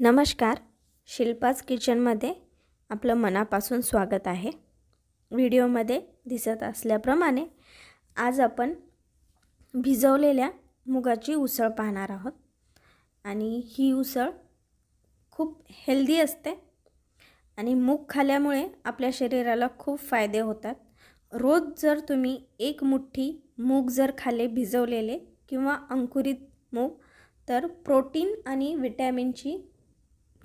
नमस्कार, शिल्पाज किचनमध्ये आपलं मनापासून स्वागत आहे। व्हिडिओमध्ये दिसत असल्याप्रमाणे आज आपण भिजवलेल्या मुगाची उसळ पाहणार आहोत आणि ही उसळ खूप हेल्दी असते आणि मूग खाल्यामुळे आपल्या शरीराला खूप फायदे होतात। रोज जर तुम्ही एक मुठ्ठी मूग जर खाल्ले भिजवलेले किंवा अंकुरित मूग तर प्रोटीन आणि विटॅमिनची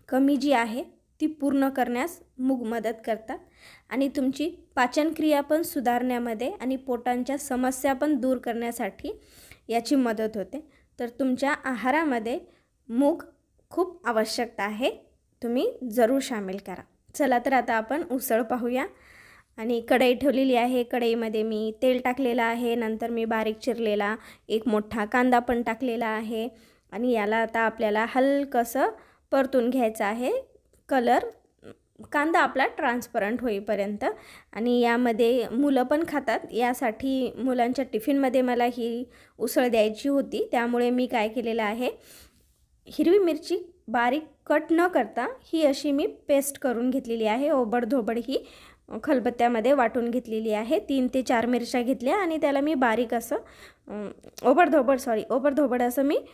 कमी जी आहे ती पूर्ण करण्यास मूग मदत करतात आणि तुमची पाचनक्रिया पण सुधारण्यामध्ये आणि पोटांच्या समस्या पण दूर करण्यासाठी याची मदत होते। तर तुमच्या आहारामध्ये मूग खूप आवश्यकता आहे, तुम्ही जरूर शामिल करा। चला तर आता आपण उसळ पाहूया। आणि कढई ठेवलेली आहे, कढईमध्ये मी तेल टाकलेलं आहे, नंतर मी बारीक चिरलेला एक मोठा कांदा पण टाकलेला आहे आणि याला आता आपल्याला हलकसं परतून घ्यायचं आहे, कलर कांदा आपला ट्रान्सपरंट होईपर्यंत। आणि यामध्ये मुलं पण खातात, यासाठी मुलांच्या टिफिनमध्ये मला ही उसळ द्यायची होती, त्यामुळे मी काय केलेलं आहे, हिरवी मिरची बारीक कट न करता ही अशी मी पेस्ट करून घेतलेली आहे। ओबडधोबड ही खलबत्त्यामध्ये वाटून घेतलेली आहे। 3 ते 4 मिरच्या घेतल्या आणि त्याला मी बारीक असं ओबडधोबड असं मी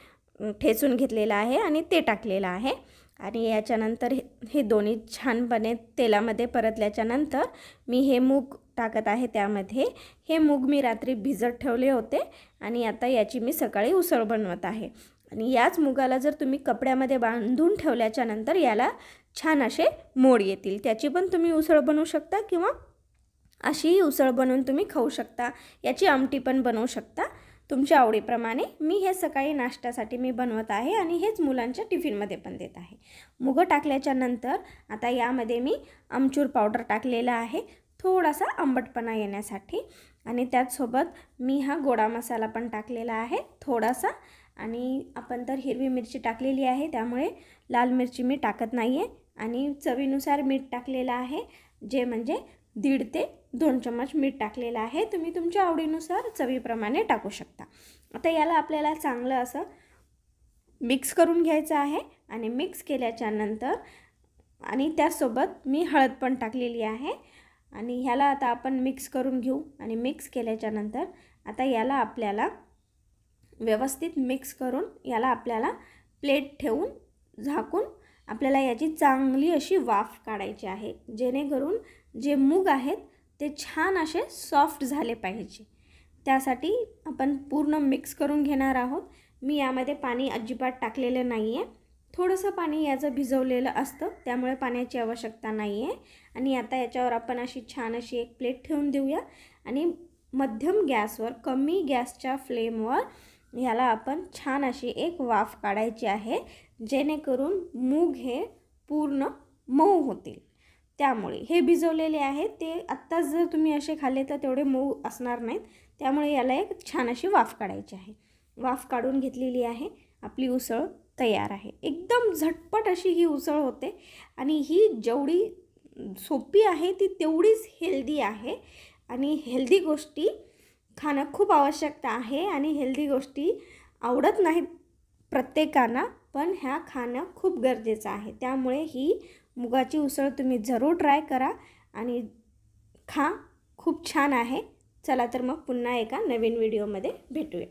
ठेचून घेतलेलं आहे आणि ते टाकलेलं आहे। आणि याच्यानंतर हे दोन्ही छानपणे तेलामध्ये परतल्याच्यानंतर मी हे मूग टाकत आहे त्यामध्ये। हे मूग मी रात्री भिजत ठेवले होते आणि आता याची मी सकाळी उसळ बनवत आहे। आणि याच मुगाला जर तुम्ही कपड्यामध्ये बांधून ठेवल्याच्यानंतर याला छान असे मोड येतील, त्याची पण तुम्ही उसळ बनवू शकता किंवा अशी उसळ बनवून तुम्ही खाऊ शकता, याची आमटी पण बनवू शकता तुमच्या आवडीप्रमाणे। मी हे सकाळी नाश्त्यासाठी मी बनवत आहे आणि हेच मुलांच्या टिफिनमध्ये पण देत आहे। मूग टाकल्याच्या नंतर आता यामध्ये मी आमचूर पावडर टाकलेला आहे, थोडासा आंबटपणा येण्यासाठी। आणि त्याचसोबत मी हा गोडा मसाला पण टाकलेला आहे थोडासा। आणि आपण तर हिरवी मिरची टाकलेली आहे त्यामुळे लाल मिरची मी टाकत नाही आहे। आणि चवीनुसार मीठ टाकलेलं आहे, जे म्हणजे 1.5 ते 2 चम्मच मीठ टाकलेलं आहे, तुम्ही तुमच्या आवडीनुसार चवीप्रमाणे टाकू शकता। आता याला आपल्याला चांगलं असं मिक्स करून घ्यायचं आहे। आणि मिक्स केल्याच्या नंतर आणि त्यासोबत मी हळद पण टाकलेली आहे आणि ह्याला आता आपण मिक्स करून घेऊ। आणि मिक्स केल्याच्या नंतर आता याला आपल्याला व्यवस्थित मिक्स करून याला आपल्याला प्लेट ठेवून झाकून आपल्याला याची चांगली अशी वाफ काढायची आहे, जेणेकरून जे मूग आहेत ते छान असे सॉफ्ट झाले पाहिजे। त्यासाठी आपण पूर्ण मिक्स करून घेणार आहोत। मी यामध्ये पाणी अजिबात टाकलेलं नाही आहे, थोडंसं पाणी याचं भिजवलेलं असतं, त्यामुळे पाण्याची आवश्यकता नाही आहे। आणि आता याच्यावर आपण अशी छान अशी एक प्लेट ठेवून देऊया आणि मध्यम गॅसवर, कमी गॅसच्या फ्लेमवर याला आपण छान अशी एक वाफ काढायची आहे, जेणेकरून मूग हे पूर्ण मऊ होतील। त्यामुळे हे भिजवलेले आहे ते आत्ताच जर तुम्ही असे खाल्ले तर तेवढे मऊ असणार नाहीत, त्यामुळे याला एक छान अशी वाफ काढायची आहे। वाफ काढून घेतलेली आहे, आपली उसळ तयार आहे। एकदम झटपट अशी ही उसळ होते आणि ही जेवढी सोपी आहे ती तेवढीच हेल्दी आहे। आणि हेल्दी गोष्टी खाणं खूप आवश्यकता आहे आणि हेल्दी गोष्टी आवडत नाहीत प्रत्येकांना, पण ह्या खाणं खूप गरजेचं आहे। त्यामुळे ही मुगाची उसळ तुम्ही जरूर ट्राय करा आणि खा, खूप छान आहे। चला तर मग पुन्हा एका नवीन व्हिडिओमध्ये भेटूया।